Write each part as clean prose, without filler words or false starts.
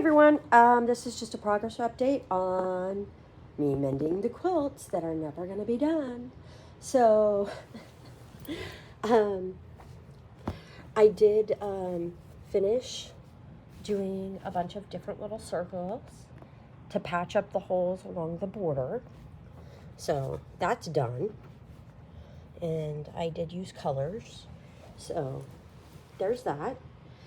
everyone, this is just a progress update on me mending the quilts that are never going to be done. So, I did finish doing a bunch of different little circles to patch up the holes along the border. So that's done. And I did use colors. So there's that.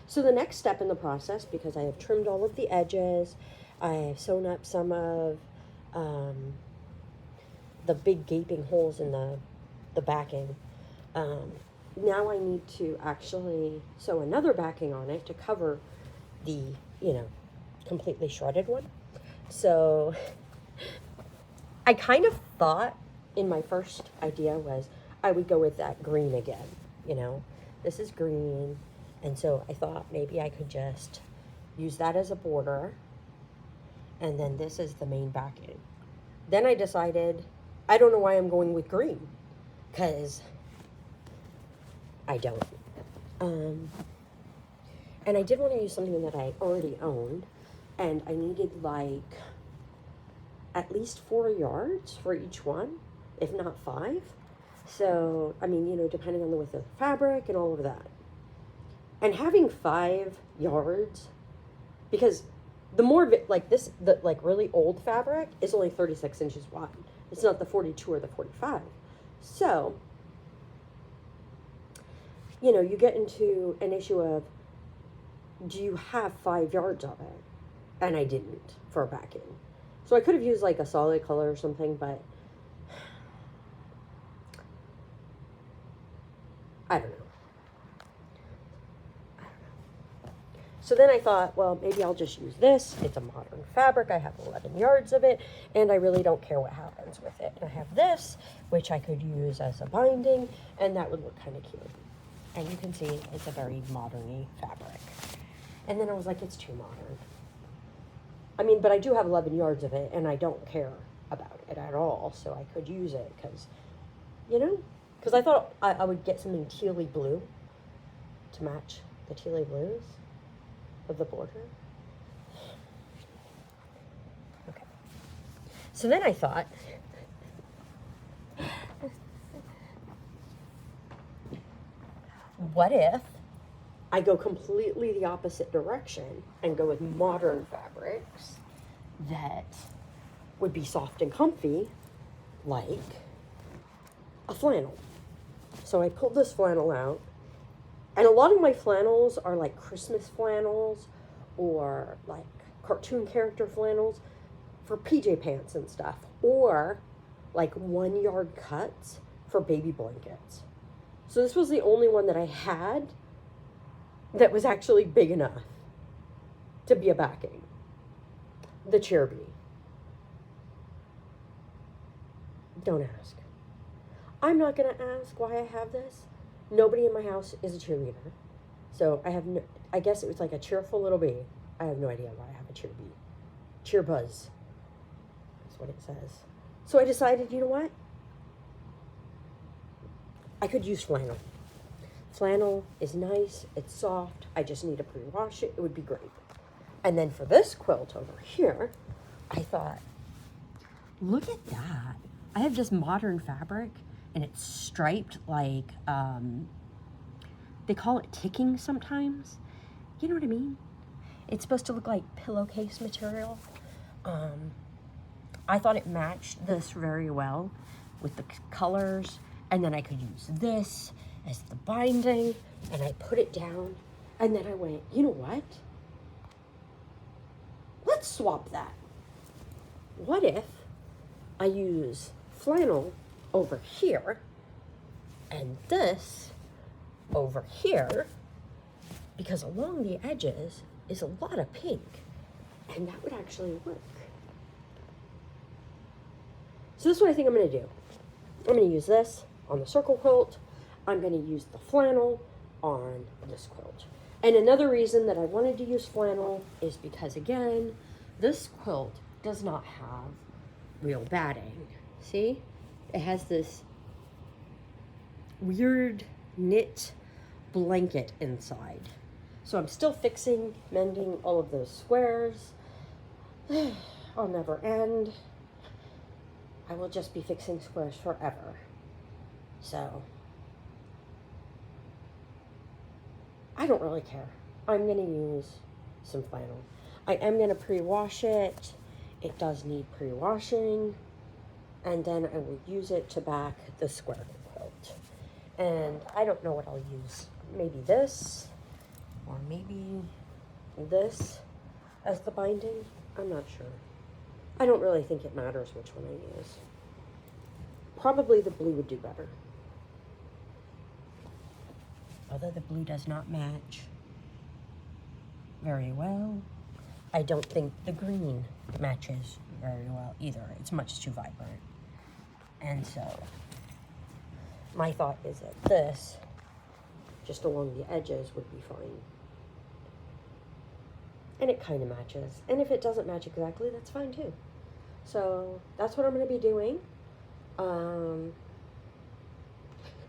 So the next step in the process, because I have trimmed all of the edges, I have sewn up some of the big gaping holes in the backing. Now I need to actually sew another backing on it to cover the, completely shredded one. So I kind of thought in my first idea was I would go with that green again, This is green. And so I thought maybe I could just use that as a border. And then this is the main backing. Then I decided, I don't know why I'm going with green. Because I don't. And I did want to use something that I already owned. And I needed like at least 4 yards for each one, if not 5. So, depending on the width of the fabric and all of that. And having 5 yards, because the more of it, the really old fabric is only 36 inches wide. It's not the 42 or the 45. So, you get into an issue of, do you have 5 yards of it? And I didn't for a backing. So I could have used like a solid color or something, but I don't know. So then I thought, well, maybe I'll just use this. It's a modern fabric. I have 11 yards of it, and I really don't care what happens with it. And I have this, which I could use as a binding, and that would look kind of cute. And you can see it's a very modern-y fabric. And then I was like, it's too modern. But I do have 11 yards of it, and I don't care about it at all, so I could use it because, because I thought I would get something tealy blue to match the tealy blues of the border. Okay. So then I thought, what if I go completely the opposite direction and go with modern fabrics that would be soft and comfy, like a flannel. So I pulled this flannel out. And a lot of my flannels are like Christmas flannels or like cartoon character flannels for PJ pants and stuff, or like 1 yard cuts for baby blankets. So this was the only one that I had that was actually big enough to be a backing. The Cheer Bee. Don't ask. I'm not going to ask why I have this. Nobody in my house is a cheerleader. So I guess it was like a cheerful little bee. I have no idea why I have a cheer bee. Cheer buzz. That's what it says. So I decided, you know what? I could use flannel. Flannel is nice. It's soft. I just need to pre-wash it. It would be great. And then for this quilt over here, I thought, look at that. I have just modern fabric. And it's striped like, they call it ticking sometimes. You know what I mean? It's supposed to look like pillowcase material. I thought it matched this very well with the colors. And then I could use this as the binding. And I put it down. And then I went, you know what? Let's swap that. What if I use flannel over here and this over here, because along the edges is a lot of pink, and that would actually work. So this is what I think I'm going to do. I'm going to use this on the circle quilt. I'm going to use the flannel on this quilt. And another reason that I wanted to use flannel is because, again, this quilt does not have real batting. See? It has this weird knit blanket inside. So I'm still mending all of those squares. I'll never end. I will just be fixing squares forever. So I don't really care. I'm going to use some flannel. I am going to pre-wash it. It does need pre-washing. And then I will use it to back the square quilt. And I don't know what I'll use. Maybe this, or maybe this as the binding. I'm not sure. I don't really think it matters which one I use. Probably the blue would do better. Although the blue does not match very well. I don't think the green matches very well either. It's much too vibrant. And so my thought is that this, just along the edges, would be fine. And it kind of matches. And if it doesn't match exactly, that's fine too. So that's what I'm going to be doing.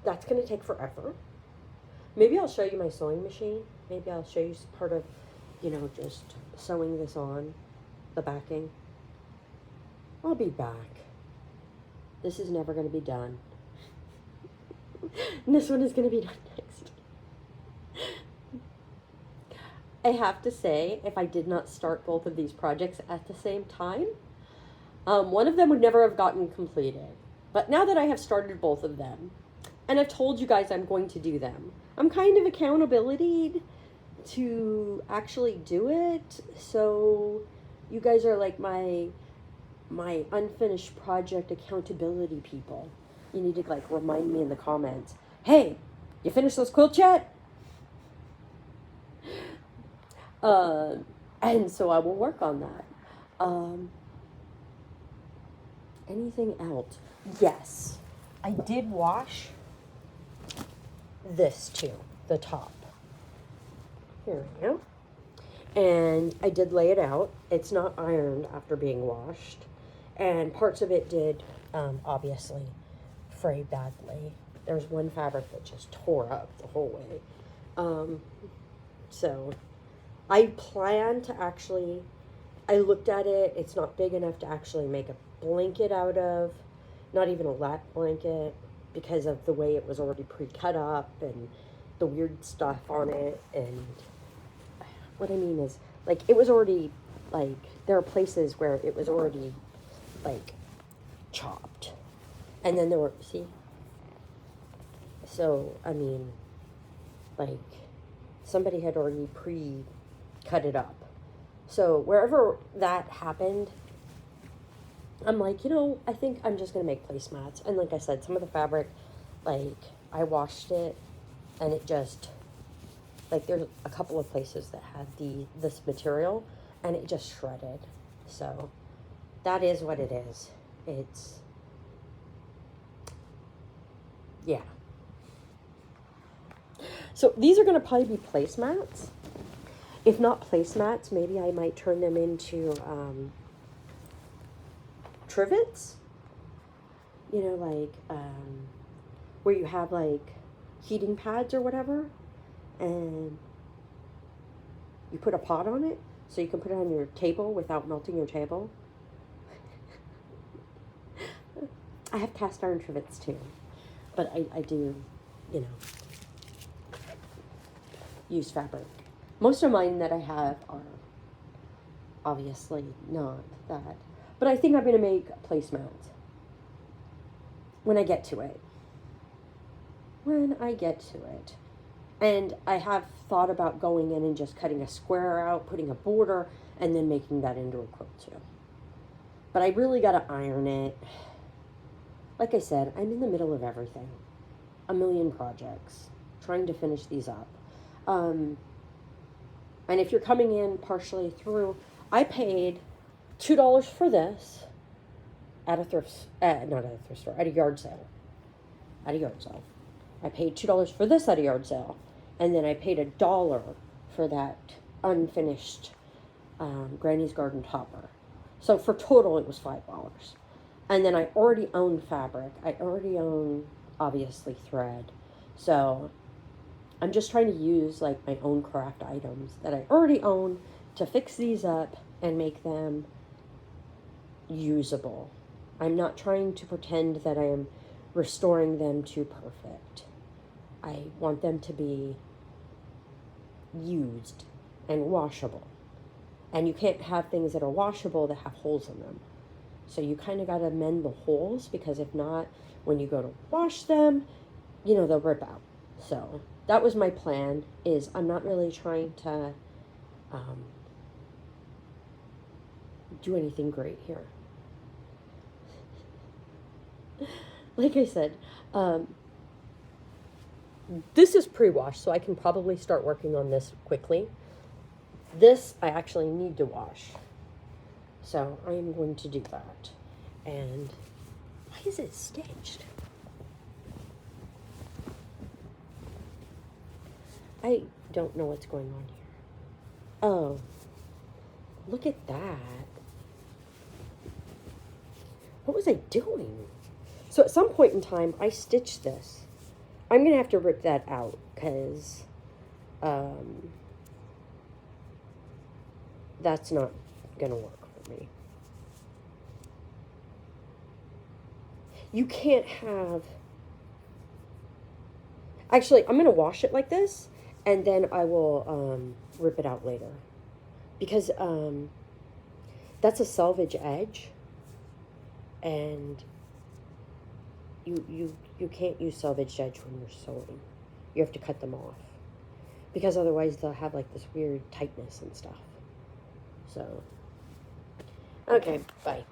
That's going to take forever. Maybe I'll show you my sewing machine. Maybe I'll show you part of, just sewing this on, the backing. I'll be back. This is never going to be done. And this one is going to be done next. I have to say, if I did not start both of these projects at the same time, one of them would never have gotten completed. But now that I have started both of them, and I've told you guys I'm going to do them, I'm kind of accountability to actually do it. So you guys are like my unfinished project accountability people. You need to like remind me in the comments, hey, you finished those quilts yet? And so I will work on that. Anything else? Yes, I did wash this too, the top. Here we go. And I did lay it out. It's not ironed after being washed. And parts of it did, obviously, fray badly. There's one fabric that just tore up the whole way. So I plan to actually, I looked at it. It's not big enough to actually make a blanket out of, not even a lap blanket, because of the way it was already pre-cut up and the weird stuff on it. And what I mean is, like, it was already, like, there are places where it was already, like, chopped. And then there were, see? So, I mean, like, somebody had already pre-cut it up. So wherever that happened, I'm like, I think I'm just going to make placemats. And like I said, some of the fabric, like, I washed it, and it just, like, there's a couple of places that had this material, and it just shredded. So that is what it is. It's, yeah. So these are going to probably be placemats. If not placemats, maybe I might turn them into trivets. Like where you have like heating pads or whatever, and you put a pot on it so you can put it on your table without melting your table. I have cast iron trivets too, but I do, use fabric. Most of mine that I have are obviously not that. But I think I'm going to make placemats when I get to it. And I have thought about going in and just cutting a square out, putting a border, and then making that into a quilt too. But I really got to iron it. Like I said, I'm in the middle of everything. A million projects. Trying to finish these up. And if you're coming in partially through, I paid $2 for this at a at a yard sale. I paid $2 for this at a yard sale. And then I paid $1 for that unfinished Granny's Garden topper. So for total, it was $5. And then I already own fabric. I already own, obviously, thread. So I'm just trying to use like my own craft items that I already own to fix these up and make them usable. I'm not trying to pretend that I am restoring them to perfect. I want them to be used and washable. And you can't have things that are washable that have holes in them. So you kind of got to mend the holes, because if not, when you go to wash them, you know, they'll rip out. So that was my plan, is I'm not really trying to do anything great here. Like I said, this is pre-washed, so I can probably start working on this quickly. This I actually need to wash, so I am going to do that. And why is it stitched? I don't know what's going on here. Oh, look at that. What was I doing? So at some point in time, I stitched this. I'm going to have to rip that out, because that's not going to work for me. You can't have... Actually, I'm going to wash it like this, and then I will rip it out later. Because that's a selvage edge, and you can't use selvage edge when you're sewing. You have to cut them off, because otherwise they'll have like this weird tightness and stuff. So, okay, bye.